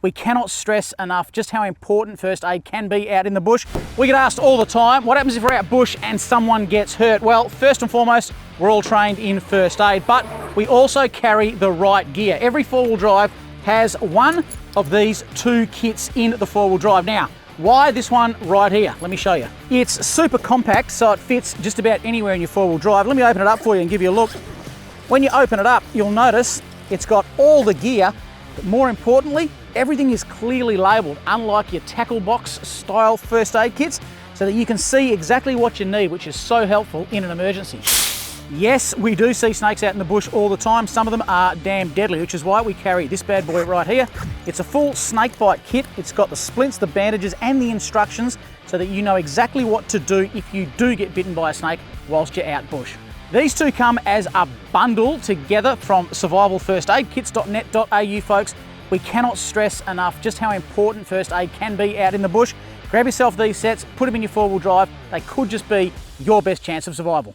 We cannot stress enough just how important first aid can be out in the bush. We get asked all the time, what happens if we're out bush and someone gets hurt? Well, first and foremost, we're all trained in first aid, but we also carry the right gear. Every four-wheel drive has one of these two kits in the four-wheel drive. Now, why this one right here? Let me show you. It's super compact, so it fits just about anywhere in your four-wheel drive. Let me open it up for you and give you a look. When you open it up, you'll notice it's got all the gear, but more importantly, everything is clearly labelled, unlike your tackle box style first aid kits, so that you can see exactly what you need, which is so helpful in an emergency. Yes, we do see snakes out in the bush all the time. Some of them are damn deadly, which is why we carry this bad boy right here. It's a full snake bite kit. It's got the splints, the bandages, and the instructions so that you know exactly what to do if you do get bitten by a snake whilst you're out bush. These two come as a bundle together from survivalfirstaidkits.net.au, folks. We cannot stress enough just how important first aid can be out in the bush. Grab yourself these sets, put them in your four-wheel drive. They could just be your best chance of survival.